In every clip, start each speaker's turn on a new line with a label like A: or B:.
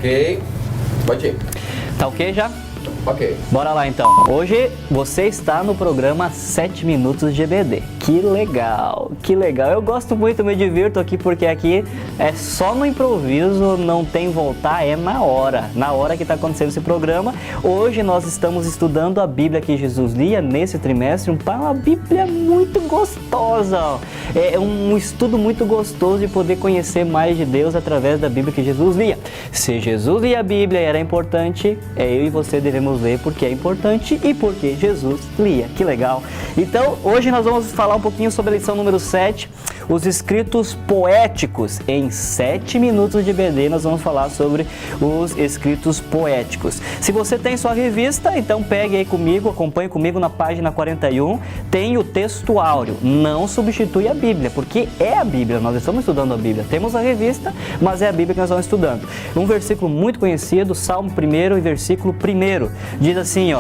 A: Ok. Pode ir.
B: Tá ok já?
A: Ok.
B: Bora lá então. Hoje você está no programa 7 Minutos de EBD. Que legal, que legal. Eu gosto muito, me divirto aqui porque aqui é só no improviso, não tem voltar, é na hora que está acontecendo esse programa. Hoje nós estamos estudando a Bíblia que Jesus lia nesse trimestre, uma Bíblia muito gostosa. É um estudo muito gostoso de poder conhecer mais de Deus através da Bíblia que Jesus lia. Se Jesus lia a Bíblia e era importante, eu e você devemos ler porque é importante e porque Jesus lia. Que legal! Então, hoje nós vamos falar um pouquinho sobre a lição número 7, os escritos poéticos. Em 7 minutos de EBD nós vamos falar sobre os escritos poéticos. Se você tem sua revista, então pegue aí comigo, acompanhe comigo na página 41, tem o texto áureo. Não substitui a Bíblia, porque é a Bíblia, nós estamos estudando a Bíblia. Temos a revista, mas é a Bíblia que nós estamos estudando. Um versículo muito conhecido, Salmo 1 e versículo 1, diz assim,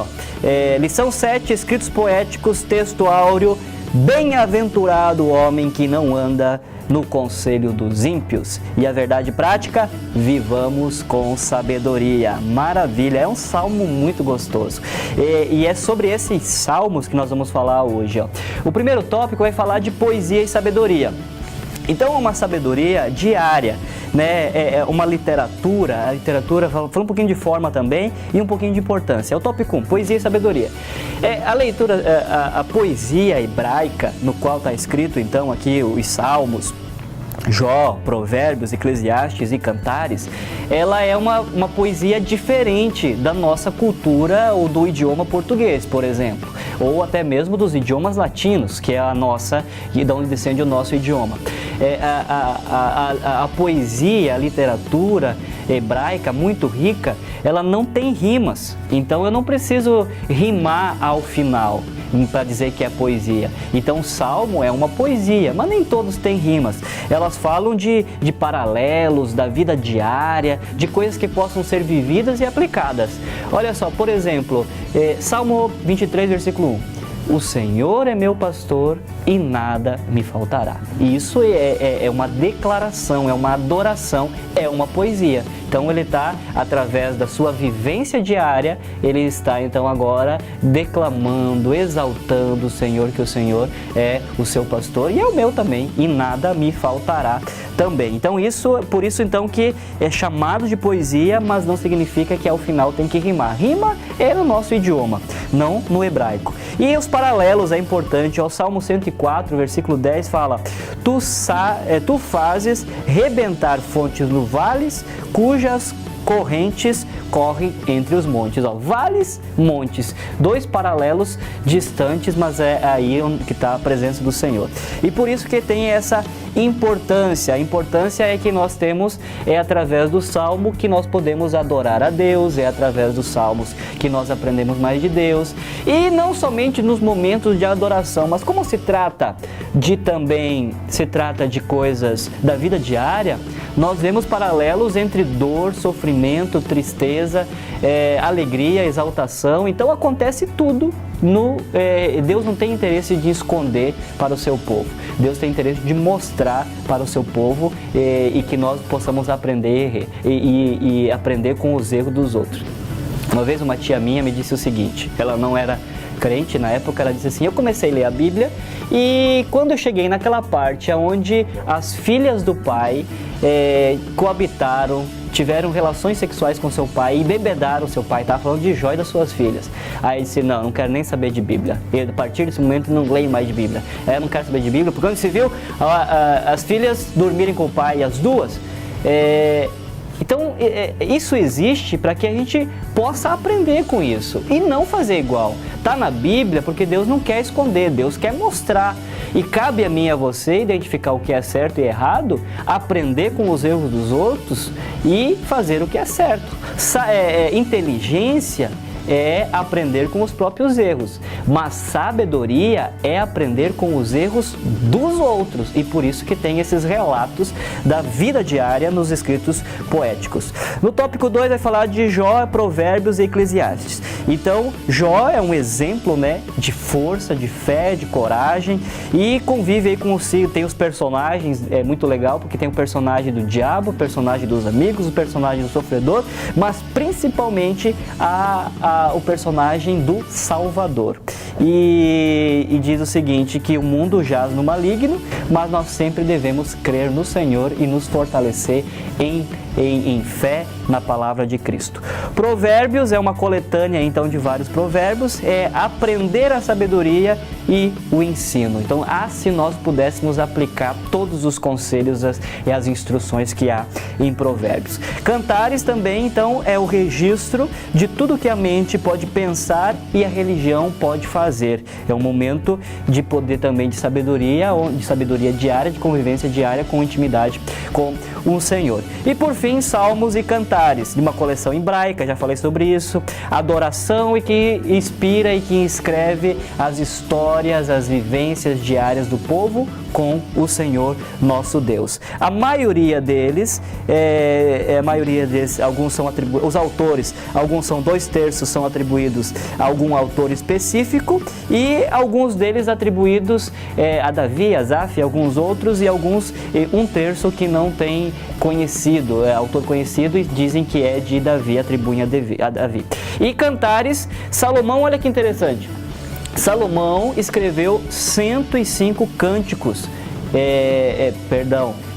B: lição 7, escritos poéticos, texto áureo: bem-aventurado o homem que não anda no conselho dos ímpios, e a verdade prática, vivamos com sabedoria. Maravilha, é um salmo muito gostoso. E é sobre esses salmos que nós vamos falar hoje. O primeiro tópico vai falar de poesia e sabedoria. Então é uma sabedoria diária, né? É uma literatura, a literatura falando um pouquinho de forma também e um pouquinho de importância. É o tópico 1, poesia e sabedoria. A leitura, a poesia hebraica, no qual está escrito então aqui os salmos, Jó, Provérbios, Eclesiastes e Cantares, ela é uma poesia diferente da nossa cultura ou do idioma português, por exemplo, ou até mesmo dos idiomas latinos, que é a nossa, e de onde descende o nosso idioma. A poesia, a literatura hebraica muito rica, ela não tem rimas, então eu não preciso rimar ao final para dizer que é poesia. Então o salmo é uma poesia, mas nem todos têm rimas. Elas falam de paralelos, da vida diária, de coisas que possam ser vividas e aplicadas. Olha só, por exemplo, Salmo 23, versículo 1. O Senhor é meu pastor e nada me faltará. Isso é uma declaração, é uma adoração, é uma poesia. Então ele está, através da sua vivência diária, ele está então agora declamando, exaltando o Senhor, que o Senhor é o seu pastor e é o meu também, e nada me faltará também. Então por isso então que é chamado de poesia, mas não significa que ao final tem que rimar. Rima é no nosso idioma, não no hebraico. E os paralelos é importante. O Salmo 104, versículo 10 fala: Tu fazes rebentar fontes no vales, cujas correntes correm entre os montes. Vales, montes, dois paralelos distantes, mas é aí que está a presença do Senhor. E por isso que tem essa importância. A importância é que nós temos, através do Salmo que nós podemos adorar a Deus, é através dos Salmos que nós aprendemos mais de Deus. E não somente nos momentos de adoração, mas como se trata de coisas da vida diária, nós vemos paralelos entre dor, sofrimento, tristeza, alegria, exaltação. Então acontece tudo. Deus não tem interesse de esconder para o seu povo. Deus tem interesse de mostrar para o seu povo e que nós possamos aprender e aprender com os erros dos outros. Uma vez uma tia minha me disse o seguinte, ela não era crente na época, ela disse assim: eu comecei a ler a Bíblia e quando eu cheguei naquela parte onde as filhas do pai coabitaram, tiveram relações sexuais com seu pai e bebedaram seu pai, estava falando de Jó e das suas filhas. Aí disse: não quero nem saber de Bíblia. E a partir desse momento não leio mais de Bíblia. Não quero saber de Bíblia, porque quando se viu as filhas dormirem com o pai, as duas, então isso existe para que a gente possa aprender com isso e não fazer igual. Está na Bíblia porque Deus não quer esconder, Deus quer mostrar. E cabe a mim e a você identificar o que é certo e errado, aprender com os erros dos outros e fazer o que é certo. Inteligência é aprender com os próprios erros, mas sabedoria é aprender com os erros dos outros, e por isso que tem esses relatos da vida diária nos escritos poéticos. No tópico 2 vai falar de Jó, Provérbios e Eclesiastes. Então, Jó é um exemplo, né, de força, de fé, de coragem, e convive aí com tem os personagens, é muito legal, porque tem o personagem do diabo, o personagem dos amigos, o personagem do sofredor, mas principalmente o personagem do Salvador. E diz o seguinte, que o mundo jaz no maligno, mas nós sempre devemos crer no Senhor e nos fortalecer em fé na palavra de Cristo. Provérbios é uma coletânea então de vários provérbios, é aprender a sabedoria e o ensino. Então, se nós pudéssemos aplicar todos os conselhos e as instruções que há em Provérbios. Cantares também, então, é o registro de tudo que a mente pode pensar e a religião pode fazer. É um momento de poder também de sabedoria diária, de convivência diária com intimidade com o Senhor. E por fim, salmos e cantares, de uma coleção hebraica, já falei sobre isso, adoração e que inspira e que escreve as histórias, as vivências diárias do povo com o Senhor nosso Deus. A maioria deles, alguns são atribuídos, os autores, alguns são 2/3 são atribuídos a algum autor específico e alguns deles atribuídos a Davi, Asaf, alguns outros e alguns 1/3 que não tem conhecido, autor conhecido e dizem que é de Davi, atribuem a Davi. E cantares, Salomão, olha que interessante. Salomão escreveu 105 cânticos,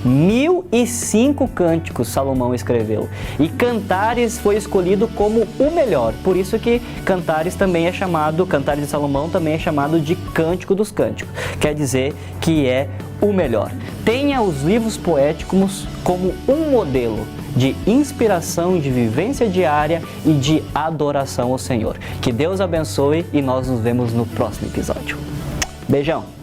B: 1.005 cânticos Salomão escreveu. E Cantares foi escolhido como o melhor. Por isso que Cantares de Salomão também é chamado de Cântico dos Cânticos. Quer dizer que é o melhor. Tenha os livros poéticos como um modelo de inspiração, de vivência diária e de adoração ao Senhor. Que Deus abençoe e nós nos vemos no próximo episódio. Beijão!